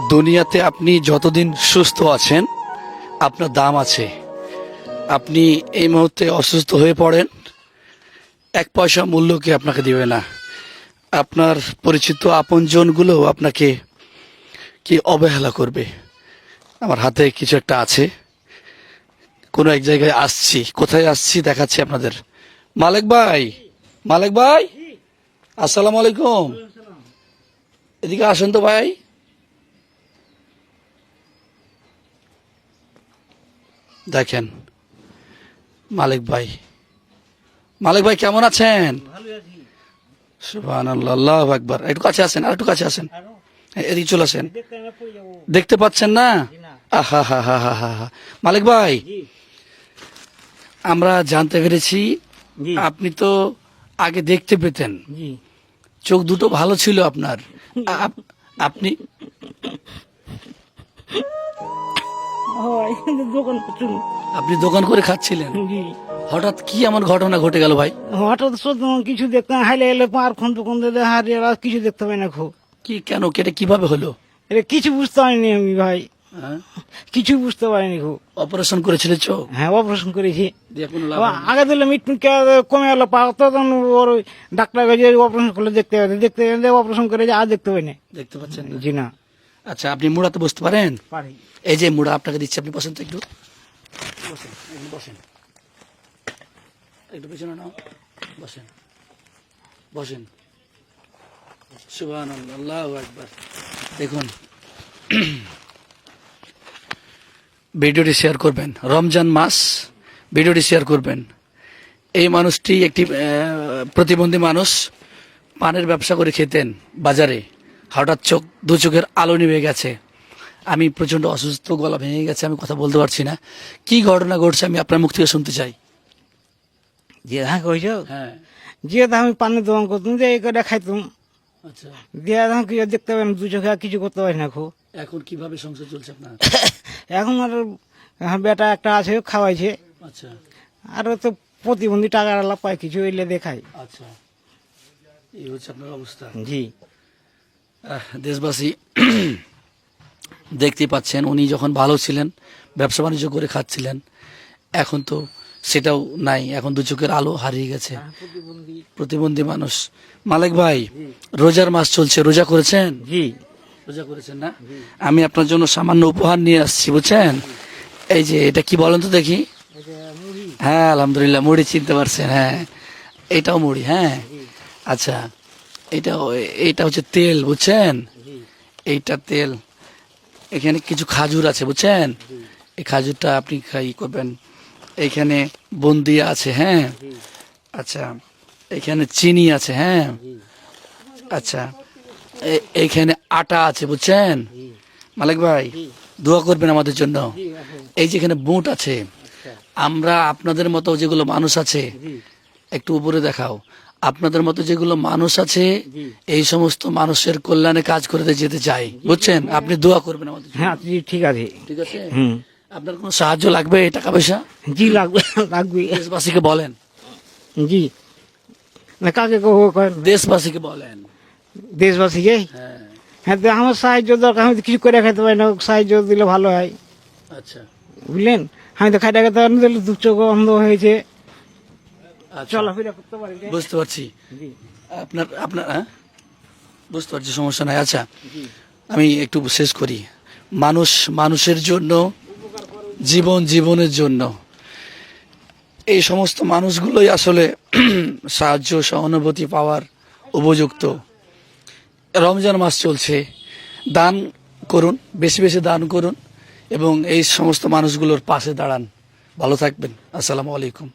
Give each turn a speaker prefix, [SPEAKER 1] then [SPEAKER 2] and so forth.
[SPEAKER 1] দুনিয়াতে আপনি যতদিন সুস্থ আছেন আপনার দাম আছে। আপনি এই মুহূর্তে অসুস্থ হয়ে পড়েন, এক পয়সা মূল্য কি আপনাকে দিবে না। আপনার পরিচিত আপনজনগুলো আপনাকে কি অবহেলা করবে। আমার হাতে কিছু একটা আছে, কোনো এক জায়গায় আসছি, কোথায় আসছি দেখাচ্ছি আপনাদের। মালিক ভাই, মালিক ভাই, আসসালামু আলাইকুম। এদিকে আসেন তো ভাই। দেখেন মালিক ভাই, মালিক ভাই কেমন আছেন? সুবহানাল্লাহ, আল্লাহু আকবার। একটু কাছে আসেন, আর একটু কাছে আসেন, এদিকে চলে আসেন। দেখতে পাচ্ছেন না? আহা হা হা হা হা। মালিক ভাই, আমরা জানতে পেরেছি আপনি তো আগে দেখতে পেতেন, চোখ দুটো ভালো ছিল আপনার। আপনি আপনি দোকান করে খাচ্ছিলেন, হঠাৎ কি এমন ঘটনা ঘটে গেল ভাই?
[SPEAKER 2] হঠাৎ কিছু দেখতে হাইলে এলে পার খন তখন হারিয়ে কিছু দেখতে পাই না খুব।
[SPEAKER 1] কি কেন কেটে কিভাবে হলো?
[SPEAKER 2] এটা কিছু বুঝতে পারিনি আমি ভাই,
[SPEAKER 1] হ্যাঁ?
[SPEAKER 2] কিছু বুঝতে পারিনি খুব।
[SPEAKER 1] অপারেশন করেছিল চোখ?
[SPEAKER 2] হ্যাঁ, অপারেশন করেছি।
[SPEAKER 1] দিয়ে কোনো লাভ হয়নি?
[SPEAKER 2] আগে দিলে মিটমিট কমে গেল পা, তখন ওর ডাক্তার কাছে অপারেশন করলে দেখতে পাবে, দেখতে অপারেশন করে আর দেখতে পাই না।
[SPEAKER 1] দেখতে পাচ্ছেন না?
[SPEAKER 2] জি না।
[SPEAKER 1] আচ্ছা, আপনি মুড়াতে বসতে পারেন?
[SPEAKER 2] পারি।
[SPEAKER 1] এই যে মুড়া আপনাকে দিচ্ছি, আপনি বসেন তো একটু। বসেন, একটু বসেন, একটু পেছনে নাও, বসেন, বসেন। সুবহানাল্লাহ, আল্লাহু আকবার। দেখুন, ভিডিওটি শেয়ার করবেন, রমজান মাস, ভিডিওটি শেয়ার করবেন। এই মানুষটি একটি প্রতিবন্ধী মানুষ, পানের ব্যবসা করে খেতেন বাজারে, হঠাৎ দু চোখের আলো নিভে গেছে। আমি প্রচন্ড অসুস্থ, গলা ভেঙে গেছে, আমি কথা বলতে পারছি না। কি ঘটনা ঘটছে আমি আপনার মুখ থেকে শুনতে চাই।
[SPEAKER 2] যে হ্যাঁ কইছ,
[SPEAKER 1] হ্যাঁ,
[SPEAKER 2] যে আমি পানের দোকান করতাম, যে এই করে খাইতাম,
[SPEAKER 1] আচ্ছা।
[SPEAKER 2] দিয়ে কিছু দেখতে পাই না, দু চোখে আর কিছু করতে পারি না খুব।
[SPEAKER 1] এখন কিভাবে সংসার চলছে আপনার?
[SPEAKER 2] এখন আর বেটা একটা আছে, খাওয়াইছে।
[SPEAKER 1] আচ্ছা,
[SPEAKER 2] আর তো প্রতিবন্ধী টাকার আলাপ পায়, কিছু এলে দেখাই।
[SPEAKER 1] আচ্ছা, এই হচ্ছে আপনার অবস্থা।
[SPEAKER 2] জি।
[SPEAKER 1] দেশবাসী দেখতে পাচ্ছেন, উনি যখন ভালো ছিলেন, ব্যবসা বাণিজ্য করে খাচ্ছিলেন, এখন তো সেটাও নাই, এখন দু চোখের আলো হারিয়ে গেছে। প্রতিবন্ধী মানুষ। মালিক ভাই, রোজার মাস চলছে, রোজা করেছেন?
[SPEAKER 2] জি।
[SPEAKER 1] রোজা করেছেন না? আমি আপনার জন্য সামান্য উপহার নিয়ে আসছি, বুঝছেন? এই যে এটা কি বলেন তো দেখি। হ্যাঁ, আলহামদুলিল্লাহ, মুড়ি চিনতে পারছেন? হ্যাঁ, এটাও মুড়ি। হ্যাঁ, আচ্ছা, এটা হচ্ছে তেল, বুঝছেন? এইটা তেল। এখানে কিছু খাজুর আছে, বুঝছেন? এই খাজুরটা আপনি খাই করবেন। এখানে বন্দিয়া আছে। হ্যাঁ, আচ্ছা, এখানে চিনি আছে। হ্যাঁ, আচ্ছা, এইখানে আটা আছে, বুঝছেন? মালিক ভাই, দোয়া করবেন আমাদের জন্য। এই যে এখানে বুট আছে। আমরা আপনাদের মতো যেগুলো মানুষ আছে, একটু উপরে দেখাও, আপনাদের মতো যেগুলো মানুষ আছে, এই সমস্ত মানুষের কল্যাণে কাজ করে যেতে চাই, বুঝছেন? আপনি দোয়া করবেন আমাদের জন্য।
[SPEAKER 2] হ্যাঁ, জি, ঠিক আছে।
[SPEAKER 1] ঠিক আছে? আপনার কোনো সাহায্য লাগবে, টাকা পয়সা?
[SPEAKER 2] জি, লাগবে, লাগবে।
[SPEAKER 1] দেশবাসীকে বলেন।
[SPEAKER 2] জি, না কাকে
[SPEAKER 1] দেশবাসীকে বলেন।
[SPEAKER 2] দেশবাসীকে?
[SPEAKER 1] হ্যাঁ,
[SPEAKER 2] হ্যাঁ, তো আমার সাহায্য দরকার, আমি তো কিছু করে খেতে পারি না, সাহায্য দিলে ভালো হয়,
[SPEAKER 1] আচ্ছা,
[SPEAKER 2] বুঝলেন? আমি তো খাইটা খেতে পারি না, দিলে দু চোখ অন্ধ হয়েছে,
[SPEAKER 1] আচ্ছা,
[SPEAKER 2] চলাফেরা করতে পারি না।
[SPEAKER 1] বুঝতে পারছি।
[SPEAKER 2] জি।
[SPEAKER 1] আপনার আপনার হ্যাঁ, বুঝতে পারছি, সমস্যা নাই। আচ্ছা, আমি একটু শেষ করি। মানুষ মানুষের জন্য, জীবন জীবনের জন্য, এই সমস্ত মানুষগুলোই আসলে সাহায্য সহানুভূতি পাওয়ার উপযুক্ত। রমজান মাস চলছে, দান করুন, বেশি বেশি দান করুন এবং এই সমস্ত মানুষগুলোর পাশে দাঁড়ান। ভালো থাকবেন। আসসালামু আলাইকুম।